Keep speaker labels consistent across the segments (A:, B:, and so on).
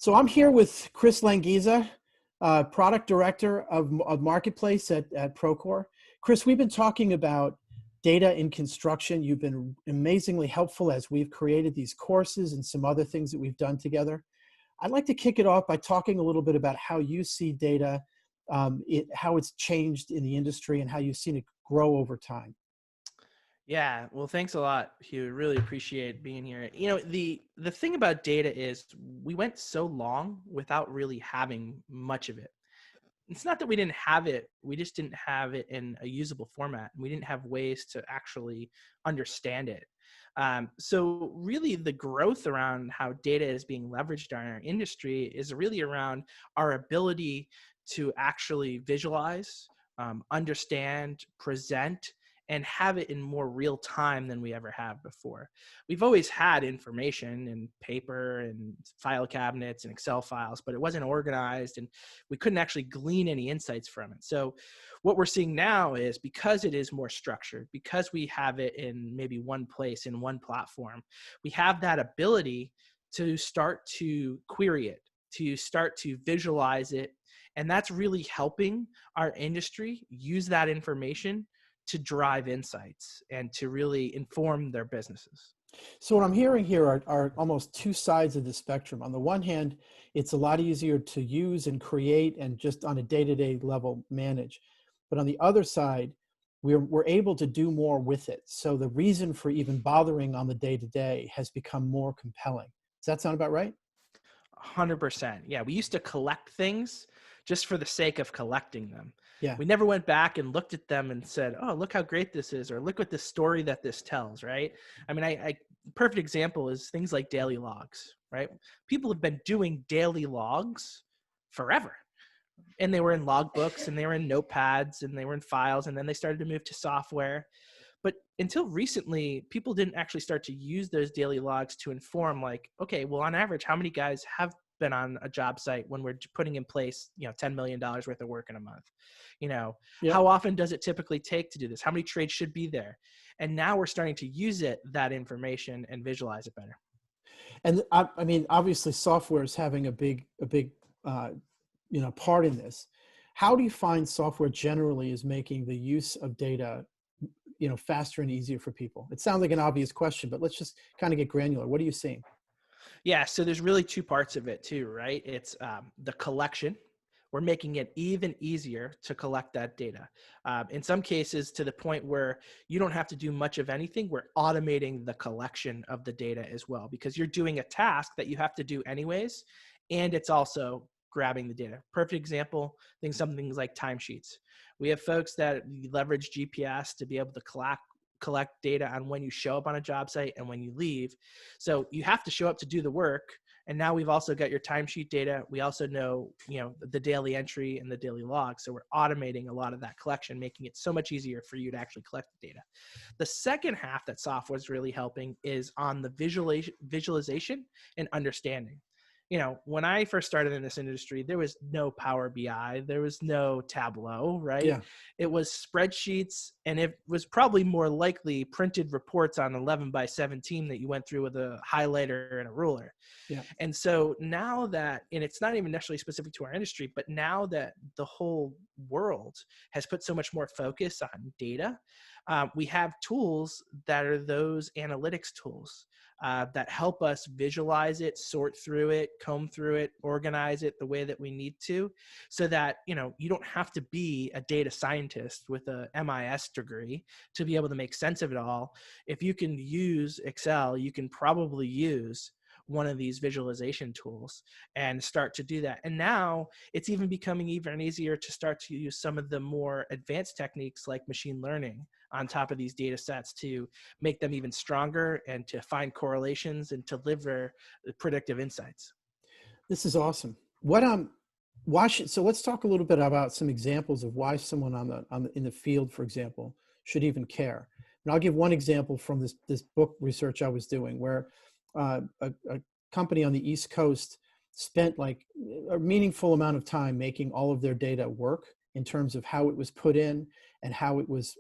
A: So I'm here with Kris Lengieza, product director of Marketplace at Procore. Kris, we've been talking about data in construction. You've been amazingly helpful as we've created these courses and some other things that we've done together. I'd like to kick it off by talking a little bit about how you see data, how it's changed in the industry and how you've seen it grow over time.
B: Yeah, well, thanks a lot, Hugh. Really appreciate being here. You know, the thing about data is we went so long without really having much of it. It's not that we didn't have it, we just didn't have it in a usable format. We didn't have ways to actually understand it. So really the growth around how data is being leveraged in our industry is really around our ability to actually visualize, understand, present, and have it in more real time than we ever have before. We've always had information in paper and file cabinets and Excel files, but it wasn't organized and we couldn't actually glean any insights from it. So what we're seeing now is because it is more structured, because we have it in maybe one place, in one platform, we have that ability to start to query it, to start to visualize it. And that's really helping our industry use that information to drive insights and to really inform their businesses.
A: So what I'm hearing here are almost two sides of the spectrum. On the one hand, it's a lot easier to use and create and just on a day-to-day level manage. But on the other side, we're able to do more with it. So the reason for even bothering on the day-to-day has become more compelling. Does that sound about right?
B: 100%. Yeah, we used to collect things just for the sake of collecting them.
A: Yeah.
B: We never went back and looked at them and said, "Oh, look how great this is," or "Look what the story that this tells." Right? I mean, I perfect example is things like daily logs. Right? People have been doing daily logs forever, and they were in logbooks, and they were in notepads, and they were in files, and then they started to move to software. But until recently, people didn't actually start to use those daily logs to inform, like, okay, well, on average, how many guys have been on a job site when we're putting in place, $10 million worth of work in a month?
A: Yep.
B: How often does it typically take to do this? How many trades should be there? And now we're starting to use that information and visualize it better.
A: And I mean, obviously software is having a big uh, part in this. How do you find software generally is making the use of data faster and easier for people? It sounds like an obvious question, but let's just kind of get granular. What are you seeing?
B: Yeah, so there's really two parts of it too, right? It's the collection. We're making it even easier to collect that data. In some cases, to the point where you don't have to do much of anything. We're automating the collection of the data as well, because you're doing a task that you have to do anyways, and it's also grabbing the data. Perfect example, some things like timesheets. We have folks that leverage GPS to be able to collect data on when you show up on a job site and when you leave. So you have to show up to do the work. And now we've also got your timesheet data. We also know, the daily entry and the daily log. So we're automating a lot of that collection, making it so much easier for you to actually collect the data. The second half that software is really helping is on the visualization and understanding. When I first started in this industry, there was no Power BI, there was no Tableau, right?
A: Yeah.
B: It was spreadsheets, and it was probably more likely printed reports on 11 by 17 that you went through with a highlighter and a ruler.
A: Yeah.
B: And so now that, and it's not even necessarily specific to our industry, but now that the whole world has put so much more focus on data, we have tools that are those analytics tools that help us visualize it, sort through it, comb through it, organize it the way that we need to, so that you don't have to be a data scientist with a MIS degree to be able to make sense of it all. If you can use Excel, you can probably use one of these visualization tools and start to do that. And now it's even becoming even easier to start to use some of the more advanced techniques like machine learning on top of these data sets to make them even stronger and to find correlations and to deliver predictive insights.
A: This is awesome. So let's talk a little bit about some examples of why someone in the field, for example, should even care. And I'll give one example from this book research I was doing, where a company on the East Coast spent like a meaningful amount of time making all of their data work in terms of how it was put in and how it was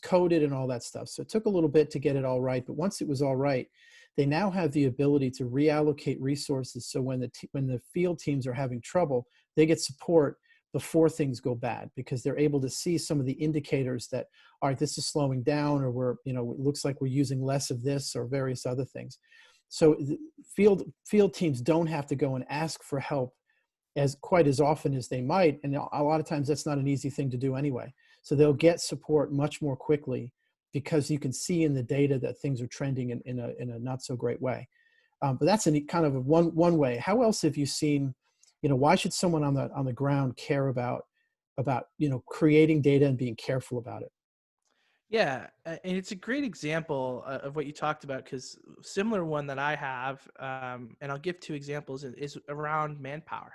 A: coded and all that stuff. So it took a little bit to get it all right, but once it was all right, they now have the ability to reallocate resources. So when when the field teams are having trouble, they get support before things go bad, because they're able to see some of the indicators that, all right, this is slowing down, or we're, you know, it looks like we're using less of this or various other things. So the field teams don't have to go and ask for help as quite as often as they might. And a lot of times that's not an easy thing to do anyway. So they'll get support much more quickly, because you can see in the data that things are trending in a not so great way. But that's kind of one way. How else have you seen, you know, why should someone on the ground care about, you know, creating data and being careful about it?
B: Yeah, and it's a great example of what you talked about, because similar one that I have, and I'll give two examples, is around manpower.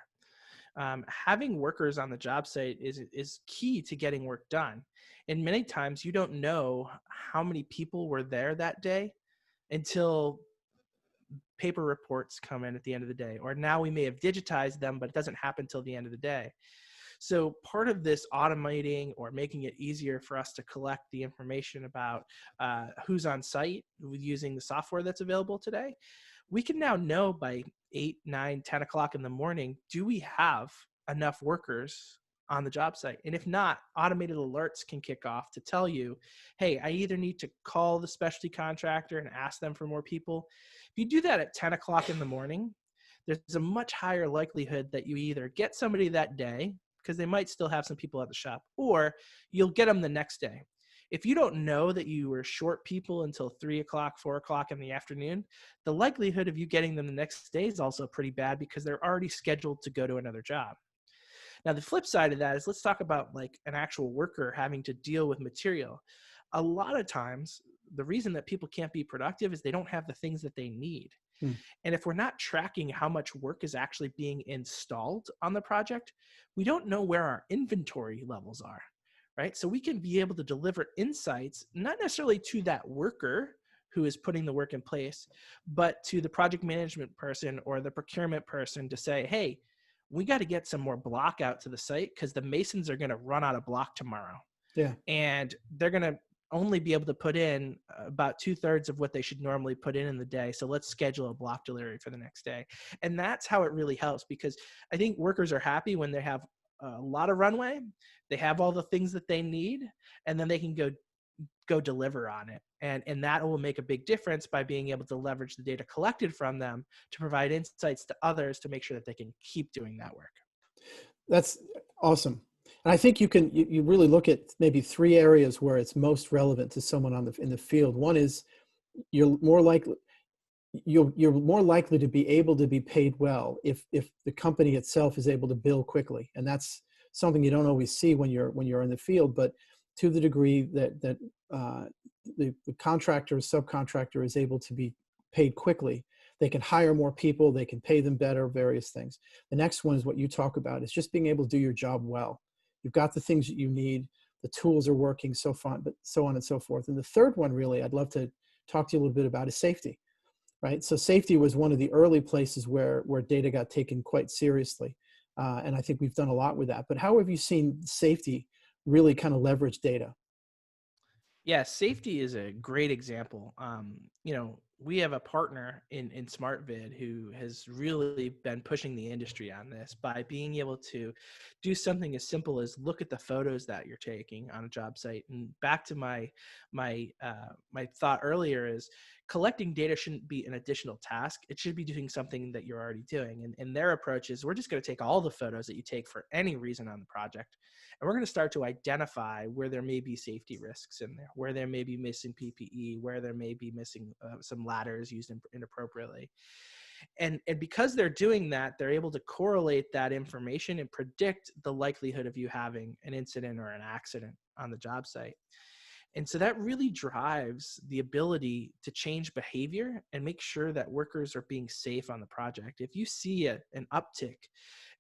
B: Having workers on the job site is key to getting work done, and many times you don't know how many people were there that day until paper reports come in at the end of the day, or now we may have digitized them, but it doesn't happen till the end of the day. So part of this automating or making it easier for us to collect the information about who's on site using the software that's available today, we can now know by 8, 9, 10 o'clock in the morning, do we have enough workers on the job site? And if not, automated alerts can kick off to tell you, hey, I either need to call the specialty contractor and ask them for more people. If you do that at 10 o'clock in the morning, there's a much higher likelihood that you either get somebody that day, because they might still have some people at the shop, or you'll get them the next day. If you don't know that you were short people until 3 o'clock, 4 o'clock in the afternoon, the likelihood of you getting them the next day is also pretty bad, because they're already scheduled to go to another job. Now, the flip side of that is, let's talk about like an actual worker having to deal with material. A lot of times, the reason that people can't be productive is they don't have the things that they need.
A: Hmm.
B: And if we're not tracking how much work is actually being installed on the project, we don't know where our inventory levels are, right? So we can be able to deliver insights, not necessarily to that worker who is putting the work in place, but to the project management person or the procurement person to say, hey, we got to get some more block out to the site, because the masons are going to run out of block tomorrow.
A: Yeah.
B: And they're going to only be able to put in about 2/3 of what they should normally put in the day. So let's schedule a block delivery for the next day. And that's how it really helps, because I think workers are happy when they have a lot of runway, they have all the things that they need, and then they can go deliver on it. And that will make a big difference by being able to leverage the data collected from them to provide insights to others to make sure that they can keep doing that work.
A: That's awesome. And I think you really look at maybe three areas where it's most relevant to someone in the field. One is, you're more likely you're more likely to be able to be paid well if the company itself is able to bill quickly. And that's something you don't always see when you're in the field. But to the degree that the contractor or subcontractor is able to be paid quickly, they can hire more people, they can pay them better, various things. The next one is what you talk about, is just being able to do your job well. You've got the things that you need, the tools are working, so fun, but so on and so forth. And the third one, really, I'd love to talk to you a little bit about, is safety, right? So safety was one of the early places where data got taken quite seriously. And I think we've done a lot with that. But how have you seen safety really kind of leverage data?
B: Yeah, safety is a great example. We have a partner in SmartVid who has really been pushing the industry on this by being able to do something as simple as look at the photos that you're taking on a job site. And back to my thought earlier is, collecting data shouldn't be an additional task. It should be doing something that you're already doing. And their approach is, we're just going to take all the photos that you take for any reason on the project, and we're going to start to identify where there may be safety risks in there, where there may be missing PPE, where there may be missing some ladders used inappropriately. And because they're doing that, they're able to correlate that information and predict the likelihood of you having an incident or an accident on the job site. And so that really drives the ability to change behavior and make sure that workers are being safe on the project. If you see an uptick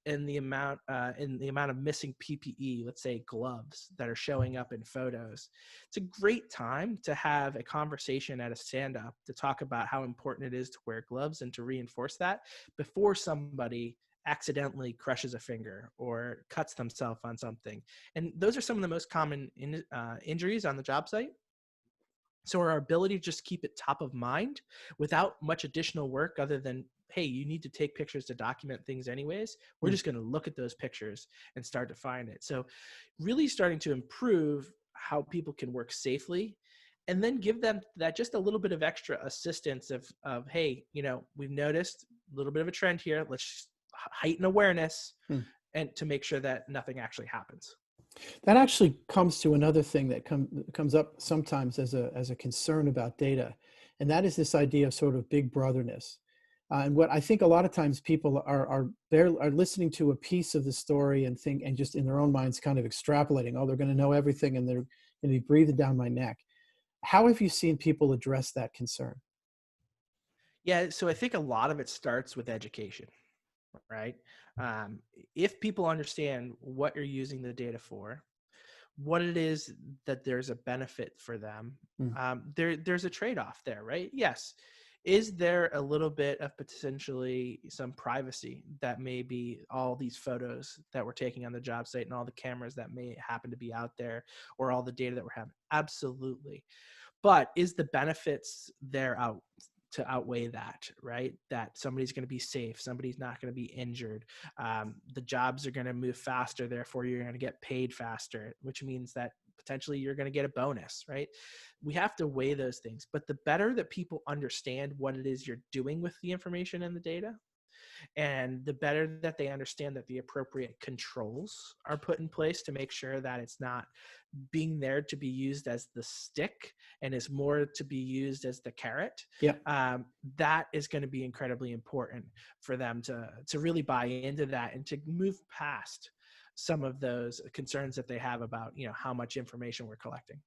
B: in the amount of missing PPE, let's say gloves that are showing up in photos, it's a great time to have a conversation at a stand-up to talk about how important it is to wear gloves and to reinforce that before somebody accidentally crushes a finger or cuts themselves on something. And those are some of the most common injuries on the job site. So our ability to just keep it top of mind without much additional work other than, hey, you need to take pictures to document things anyways. We're
A: Mm.
B: just going to look at those pictures and start to find it. So really starting to improve how people can work safely, and then give them that just a little bit of extra assistance of hey, we've noticed a little bit of a trend here. Let's heighten awareness
A: Mm.
B: and to make sure that nothing actually happens.
A: That actually comes to another thing that comes up sometimes as a concern about data, and that is this idea of sort of big brotherness. And what I think a lot of times people are listening to a piece of the story and think, and just in their own minds kind of extrapolating, oh, they're going to know everything and they're going to be breathing down my neck. How have you seen people address that concern?
B: Yeah, so I think a lot of it starts with education, right? Um, if people understand what you're using the data for, what it is that there's a benefit for them,
A: Mm.
B: there's a trade-off there, right? Yes. Is there a little bit of potentially some privacy that may be all these photos that we're taking on the job site and all the cameras that may happen to be out there, or all the data that we're having? Absolutely. But is the benefits there out to outweigh that, right? That somebody's going to be safe, somebody's not going to be injured, the jobs are going to move faster, therefore you're going to get paid faster, which means that potentially you're going to get a bonus, right? We have to weigh those things. But the better that people understand what it is you're doing with the information and the data, and the better that they understand that the appropriate controls are put in place to make sure that it's not being there to be used as the stick and is more to be used as the carrot,
A: Yeah.
B: that is going to be incredibly important for them to really buy into that and to move past some of those concerns that they have about how much information we're collecting.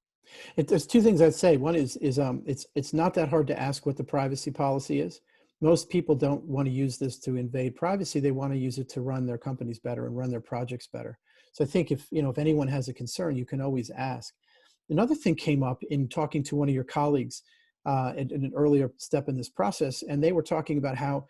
A: There's two things I'd say. One is it's not that hard to ask what the privacy policy is. Most people don't want to use this to invade privacy. They want to use it to run their companies better and run their projects better. So I think if anyone has a concern, you can always ask. Another thing came up in talking to one of your colleagues in an earlier step in this process, and they were talking about how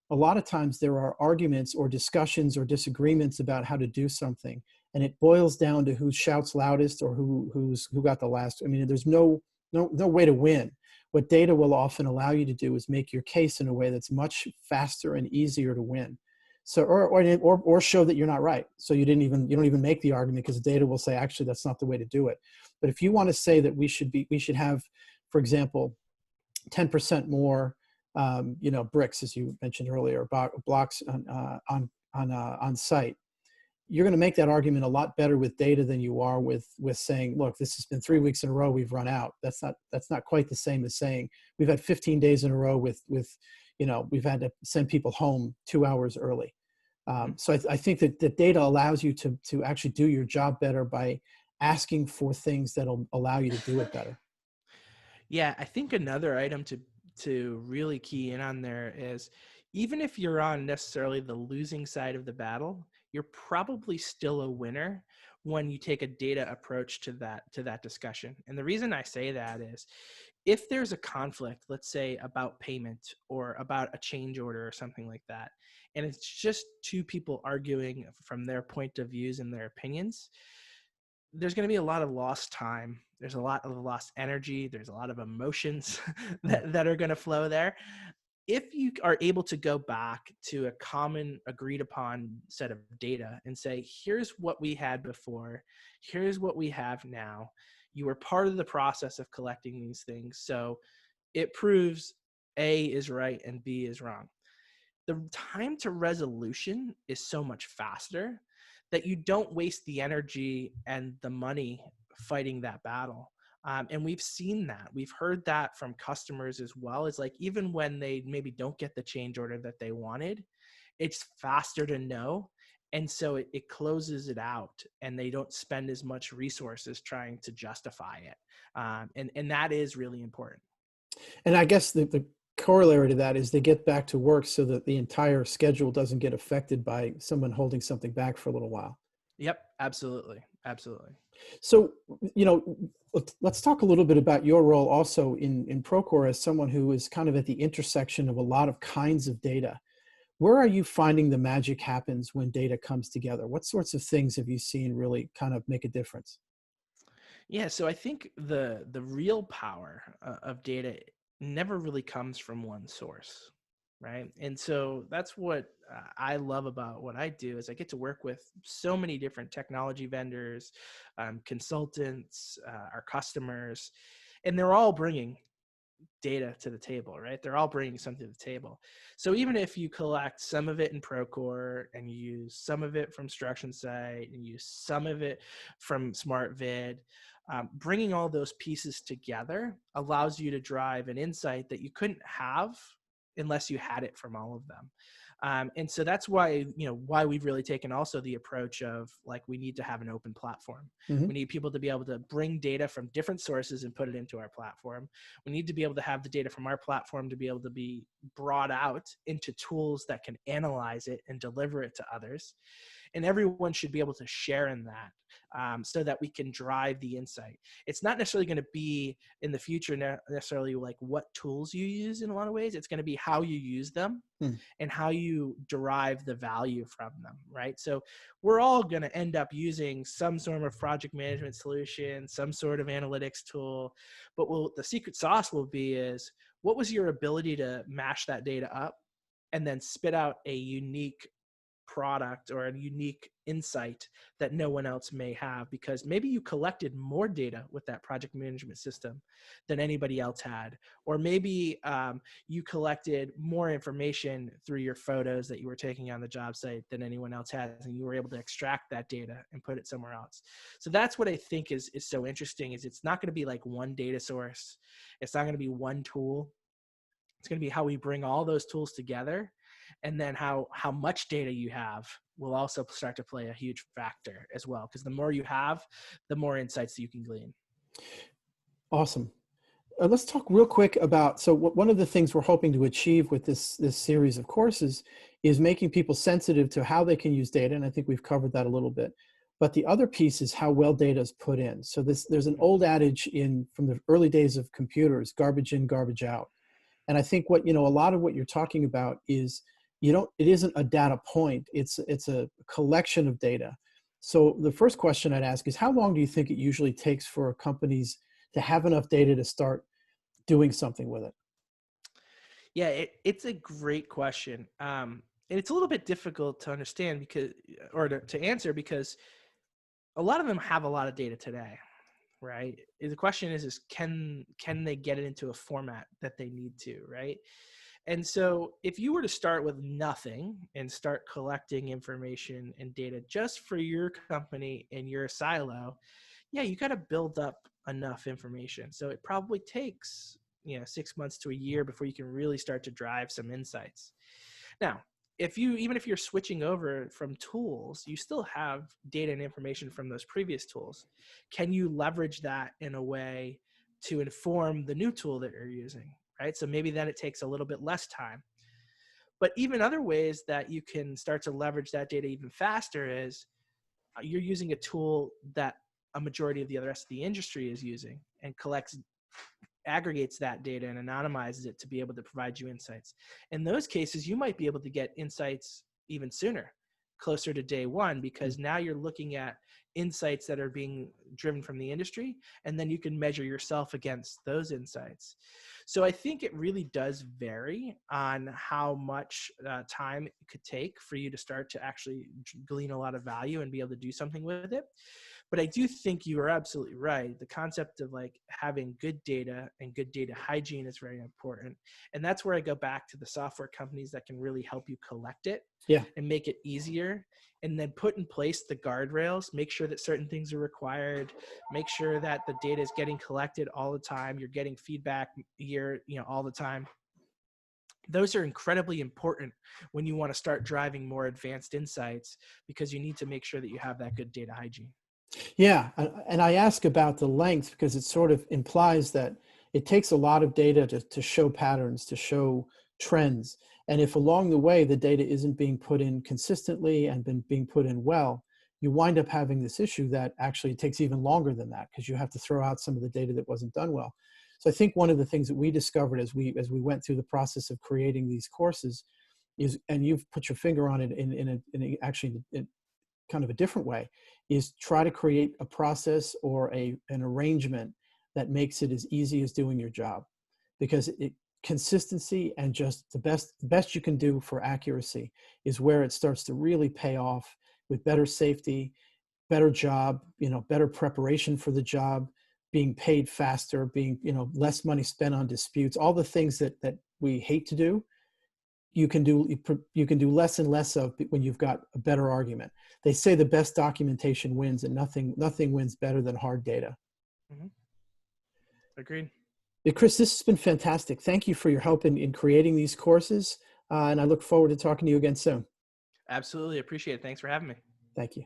A: a lot of times there are arguments or discussions or disagreements about how to do something, and it boils down to who shouts loudest or who got the last. I mean, there's no way to win. What data will often allow you to do is make your case in a way that's much faster and easier to win. So, or show that you're not right. So you don't even make the argument because the data will say, actually, that's not the way to do it. But if you want to say that we should have, for example, 10% more, bricks, as you mentioned earlier, blocks on site, you're going to make that argument a lot better with data than you are with saying, look, this has been 3 weeks in a row, we've run out. That's not quite the same as saying we've had 15 days in a row with we've had to send people home 2 hours early. So I think that the data allows you to actually do your job better by asking for things that'll allow you to do it better.
B: Yeah, I think another item to really key in on there is, even if you're on necessarily the losing side of the battle, you're probably still a winner when you take a data approach to that discussion. And the reason I say that is, if there's a conflict, let's say about payment or about a change order or something like that, and it's just two people arguing from their point of views and their opinions, there's going to be a lot of lost time. There's a lot of lost energy. There's a lot of emotions that are going to flow there. If you are able to go back to a common agreed upon set of data and say, here's what we had before, here's what we have now. You were part of the process of collecting these things. So it proves A is right and B is wrong. The time to resolution is so much faster that you don't waste the energy and the money fighting that battle. And we've seen that. We've heard that from customers as well. It's like, even when they maybe don't get the change order that they wanted, it's faster to know. And so it closes it out, and they don't spend as much resources trying to justify it. And that is really important.
A: And I guess the corollary to that is they get back to work so that the entire schedule doesn't get affected by someone holding something back for a little while.
B: Yep, absolutely. Absolutely.
A: So, let's talk a little bit about your role also in Procore as someone who is kind of at the intersection of a lot of kinds of data. Where are you finding the magic happens when data comes together? What sorts of things have you seen really kind of make a difference?
B: Yeah, so I think the real power of data never really comes from one source, right? And so that's what I love about what I do is I get to work with so many different technology vendors, consultants, our customers, and they're all bringing data to the table, right? They're all bringing something to the table. So even if you collect some of it in Procore and you use some of it from Struction Site and use some of it from SmartVid, bringing all those pieces together allows you to drive an insight that you couldn't have unless you had it from all of them. And so that's why, why we've really taken also the approach of like, we need to have an open platform.
A: Hmm.
B: We need people to be able to bring data from different sources and put it into our platform. We need to be able to have the data from our platform to be able to be brought out into tools that can analyze it and deliver it to others. And everyone should be able to share in that, so that we can drive the insight. It's not necessarily going to be in the future necessarily like what tools you use in a lot of ways. It's going to be how you use them
A: Hmm.
B: and how you derive the value from them, right? So we're all going to end up using some sort of project management solution, some sort of analytics tool, but the secret sauce will be is what was your ability to mash that data up and then spit out a unique product or a unique insight that no one else may have, because maybe you collected more data with that project management system than anybody else had, or maybe you collected more information through your photos that you were taking on the job site than anyone else has, and you were able to extract that data and put it somewhere else. So that's what I think is so interesting, is it's not going to be like one data source, it's not going to be one tool, it's going to be how we bring all those tools together, and then how much data you have will also start to play a huge factor as well, because the more you have, the more insights that you can glean.
A: Awesome. Let's talk real quick about, so one of the things we're hoping to achieve with this series of courses is making people sensitive to how they can use data, and I think we've covered that a little bit. But the other piece is how well data is put in. So there's an old adage from the early days of computers: garbage in, garbage out. And I think a lot of what you're talking about is, it isn't a data point, it's a collection of data. So the first question I'd ask is, how long do you think it usually takes for companies to have enough data to start doing something with it?
B: Yeah, it's a great question. And it's a little bit difficult to understand because, or to answer, because a lot of them have a lot of data today, right? The question is can they get it into a format that they need to, right? And so if you were to start with nothing and start collecting information and data just for your company and your silo, yeah, you got to build up enough information. So it probably takes, 6 months to a year before you can really start to drive some insights. Now, even if you're switching over from tools, you still have data and information from those previous tools. Can you leverage that in a way to inform the new tool that you're using, right? So maybe then it takes a little bit less time. But even other ways that you can start to leverage that data even faster is you're using a tool that a majority of the rest of the industry is using and aggregates that data and anonymizes it to be able to provide you insights. In those cases, you might be able to get insights even sooner, closer to day one, because now you're looking at insights that are being driven from the industry, and then you can measure yourself against those insights. So I think it really does vary on how much time it could take for you to start to actually glean a lot of value and be able to do something with it. But I do think you are absolutely right. The concept of like having good data and good data hygiene is very important. And that's where I go back to the software companies that can really help you collect it
A: Yeah.
B: and make it easier, and then put in place the guardrails, make sure that certain things are required, make sure that the data is getting collected all the time, you're getting feedback all the time. Those are incredibly important when you want to start driving more advanced insights, because you need to make sure that you have that good data hygiene.
A: Yeah, and I ask about the length because it sort of implies that it takes a lot of data to show patterns, to show trends. And if along the way the data isn't being put in consistently and being put in well, you wind up having this issue that actually takes even longer than that, because you have to throw out some of the data that wasn't done well. So I think one of the things that we discovered as we went through the process of creating these courses is, and you've put your finger on it actually kind of a different way, is try to create a process or an arrangement that makes it as easy as doing your job, because consistency and just the best you can do for accuracy is where it starts to really pay off with better safety, better job, better preparation for the job, being paid faster, being, less money spent on disputes, all the things that we hate to do. You can do less and less of when you've got a better argument. They say the best documentation wins, and nothing wins better than hard data.
B: Mm-hmm. Agreed.
A: Kris, this has been fantastic. Thank you for your help in creating these courses, and I look forward to talking to you again soon.
B: Absolutely appreciate it. Thanks for having me.
A: Thank you.